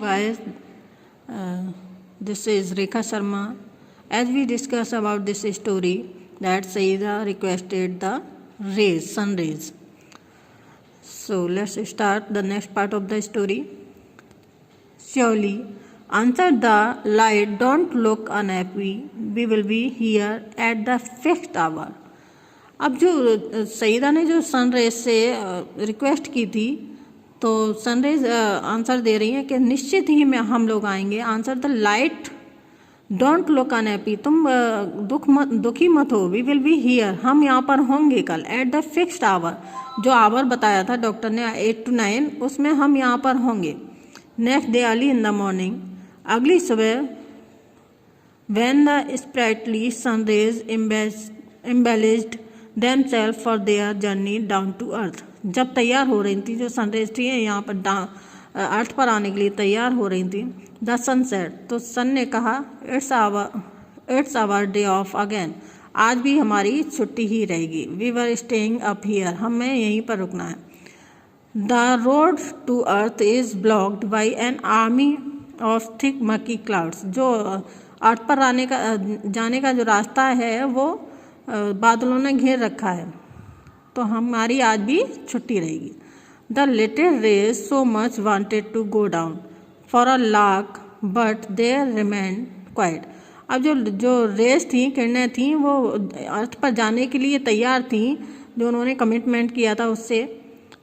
guys, this is Rekha Sharma. As we discuss about this story that Saida requested the sun rays. So let's start the next part of the story. Surely, answered the light, don't look unhappy. We will be here at the fixed hour. अब जो सईदा ने जो sun rays से request की थी, तो sun rays answer दे रही है कि निश्चित ही में हम लोग आएंगे. Answer the light, don't look unhappy, तुम दुखी मत हो. वी विल बी हियर, हम यहाँ पर होंगे कल. एट द फिक्स्ड आवर, जो आवर बताया था डॉक्टर ने 8 to 9, उसमें हम यहाँ पर होंगे. Next day early in the morning, अगली सुबह, when the sprightly sun rays embellished themselves for their journey down to earth. जब तैयार हो रही थी, जो सनरेज थी यहाँ पर अर्थ पर आने के लिए तैयार हो रही थी. द सन सेड, तो सन ने कहा, it's our day off again, आज भी हमारी छुट्टी ही रहेगी. We were staying up here, हमें यहीं पर रुकना है. The road to earth is blocked by an army of thick murky clouds, जो अर्थ पर जाने का जो रास्ता है वो बादलों ने घेर रखा है, तो हमारी आज भी छुट्टी रहेगी. The little rays so much wanted to go down for a lark but they remain quiet. अब जो रेस थी, किरणें थी, वो अर्थ पर जाने के लिए तैयार थी, जो उन्होंने कमिटमेंट किया था उससे,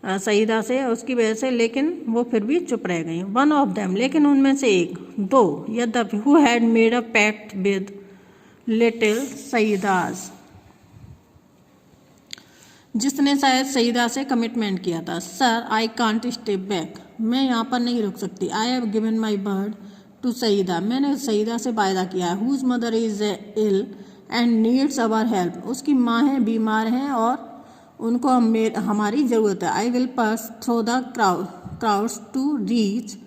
सईदा से, उसकी वजह से, लेकिन वो फिर भी चुप रह गई. वन ऑफ देम, लेकिन उनमें से एक, दो, यद्यपि, who had made a pact with little Saida's, जिसने शायद सईदा से कमिटमेंट किया था. Sir, I can't stay back, मैं यहाँ पर नहीं रुक सकती. I have given my word to Saida, मैंने सईदा से वायदा किया है. Whose mother is ill and needs our help, उसकी माँ है, बीमार हैं और उनको हमारी ज़रूरत है. I will pass through the crowds to reach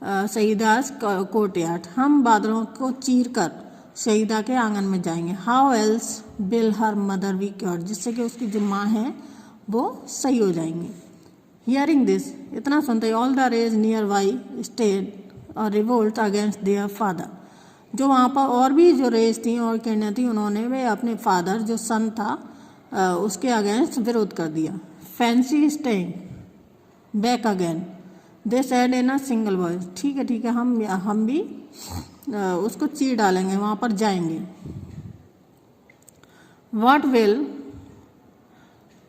Saida's courtyard, हम बादलों को चीर कर सईदा के आंगन में जाएंगे. How else will her mother be cure, जिससे कि उसकी जो माँ है वो सही हो जाएंगी. हियरिंग दिस, इतना सुनते ही, all the rays near by stayed और रिवोल्ट अगेंस्ट देयर फादर, जो वहाँ पर और भी जो रेज थी और किरणें थी, उन्होंने वे अपने फादर जो सन था उसके अगेंस्ट विरोध कर दिया. Fancy staying back again, they said in a single voice, ठीक है, हम भी उसको चीर डालेंगे, वहाँ पर जाएंगे. What will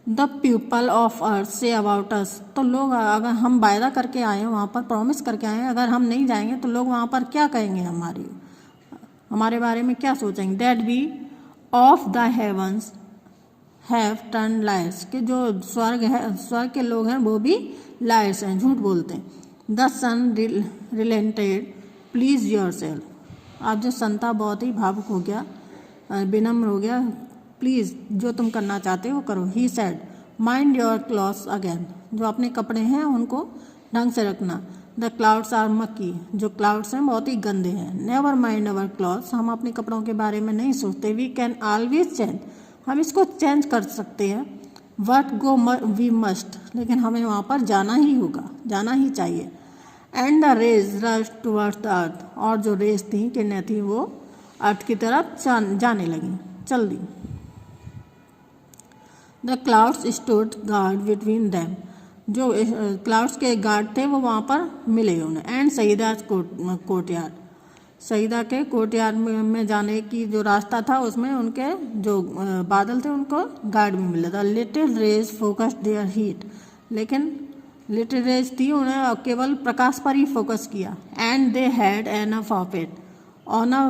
the people of earth say about us, तो लोग, अगर हम वायदा करके आए हैं वहाँ पर, प्रॉमिस करके आए हैं, अगर हम नहीं जाएंगे तो लोग वहाँ पर क्या कहेंगे, हमारे बारे में क्या सोचेंगे. That we of the heavens have turned liars, कि जो स्वर्ग के लोग हैं वो भी लायर्स हैं, झूठ बोलते हैं. The sun relented, please your self, आप जो सन था बहुत ही भावुक हो गया, विनम्र हो गया. प्लीज़, जो तुम करना चाहते हो करो. He said, mind your clothes again, जो अपने कपड़े हैं उनको ढंग से रखना. द क्लाउड्स आर मक्की, जो क्लाउड्स हैं बहुत ही गंदे हैं. नेवर माइंड अवर क्लॉथ्स, हम अपने कपड़ों के बारे में नहीं सोचते. वी कैन ऑलवेज चेंज, हम इसको चेंज कर सकते हैं. वट गो वी मस्ट, लेकिन हमें वहाँ पर जाना ही होगा, जाना ही चाहिए. And the rays rush towards the earth, और जो रेस थी, किरणें थी, वो अर्थ की तरफ जाने लगी, चल दी. The clouds stood guard between them, जो क्लाउड्स के गार्ड थे वो वहाँ पर मिले उन्हें. एंड सईदास कोर्टयार्ड, सईदा के कोर्टयार्ड में जाने की जो रास्ता था, उसमें उनके जो बादल थे उनको गार्ड भी मिले. The little rays focused their heat, लेकिन लिटिल रेज थी, उन्हें केवल प्रकाश पर ही फोकस किया. And they had enough of it on a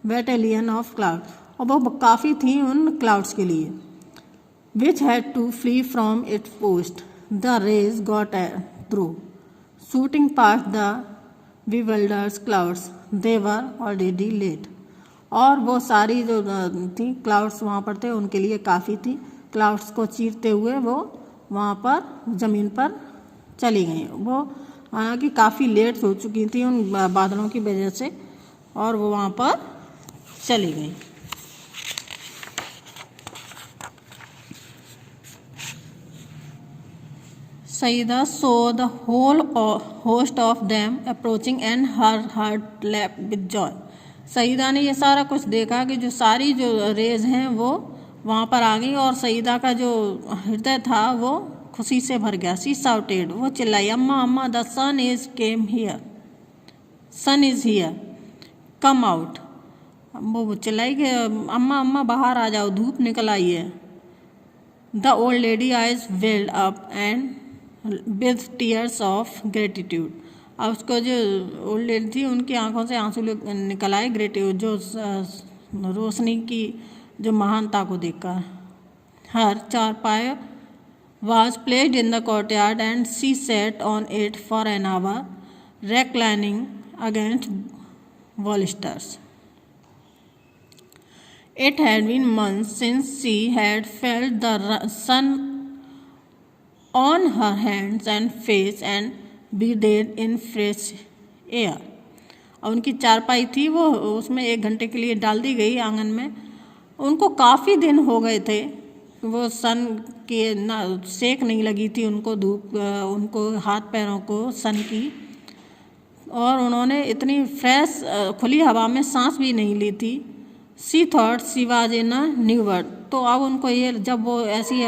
battalion of cloud, और वो काफ़ी थी उन क्लाउड्स के लिए. Which had to flee from it post, the rays got through shooting past the bewildered clouds, they were already late, और वो सारी जो थी क्लाउड्स वहाँ पर थे उनके लिए काफ़ी थी. क्लाउड्स को चीरते हुए वो वहाँ पर ज़मीन पर चली गई. वो हालांकि काफ़ी लेट हो चुकी थी उन बादलों की वजह से, और वो वहाँ पर चली गई. Saida saw the whole host of them approaching and her heart leapt with joy. Saeeda ने ये सारा कुछ देखा कि जो सारी जो रेज हैं वो वहाँ पर आ गई और सईदा का जो हृदय था वो खुशी से भर गया. शी shouted, वो चिल्लाई, अम्मा अम्मा the sun is came here, sun is here, come out. वो चिल्लाई कि अम्मा अम्मा बाहर आ जाओ, धूप निकल आई है. The old lady eyes weld up and with tears of gratitude. अब उसको जो ओल्ड लेडी थी उनकी आंखों से आंसू निकल आए ग्रेटिट्यूड, जो रोशनी की जो महानता को देखकर. हर चारपाई was placed in the courtyard and she sat on it for an hour, reclining against balusters. It had been months since she had felt the sun on her hands and face and breathed in fresh air. और उनकी चारपाई थी वो उसमें 1 घंटे के लिए डाल दी गई आंगन में. उनको काफ़ी दिन हो गए थे, वो सन के ना सेक नहीं लगी थी उनको, धूप उनको हाथ पैरों को सन की, और उन्होंने इतनी फ्रेश खुली हवा में सांस भी नहीं ली थी. She thought she was in a new world. तो अब उनको ये जब वो ऐसी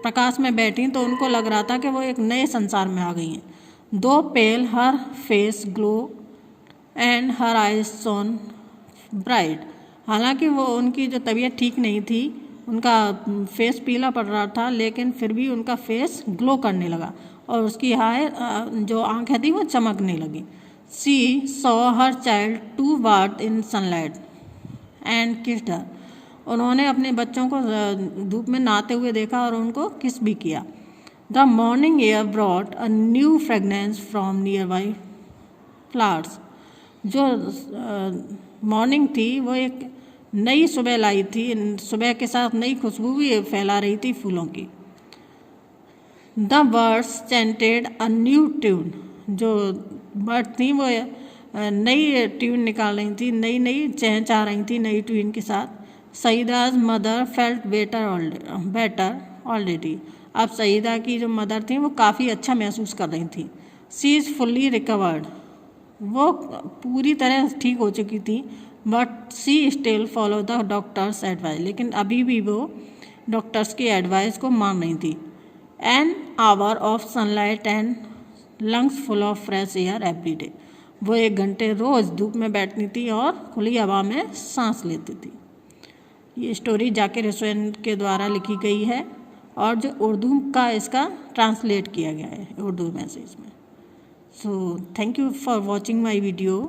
प्रकाश में बैठी तो उनको लग रहा था कि वो एक नए संसार में आ गई हैं. Though pale her face glow and her eyes shone bright. हालांकि वो उनकी जो तबीयत ठीक नहीं थी, उनका फेस पीला पड़ रहा था, लेकिन फिर भी उनका फेस ग्लो करने लगा और उसकी जो आंखें थी वो चमकने लगी. She saw her child to bath in sunlight and kissed her. उन्होंने अपने बच्चों को धूप में नहाते हुए देखा और उनको किस भी किया. The morning air brought a new fragrance from near by flowers. जो मॉर्निंग थी वो एक नई सुबह लाई थी, सुबह के साथ नई खुशबू भी फैला रही थी फूलों की. The birds chanted a new tune. जो बर्ड थी वो नई ट्यून निकाल रही थी, नई नई चहचहा रही थी नई ट्यून के साथ. सईदा's मदर फेल्ट बेटर ऑलरेडी. अब सईदा की जो मदर थी वो काफ़ी अच्छा महसूस कर रही थी. She is fully recovered. वो पूरी तरह ठीक हो चुकी थी. But she still follow the doctors advice. लेकिन अभी भी वो डॉक्टर्स की एडवाइस को मान रही थी. An hour of sunlight and lungs full of fresh air every day. वो 1 घंटे रोज़ धूप में बैठती थी और खुली हवा में सांस लेती थी. ये स्टोरी जाकिर हुसैन के द्वारा लिखी गई है और जो उर्दू का इसका ट्रांसलेट किया गया है उर्दू में से इसमें. So thank you for watching my video.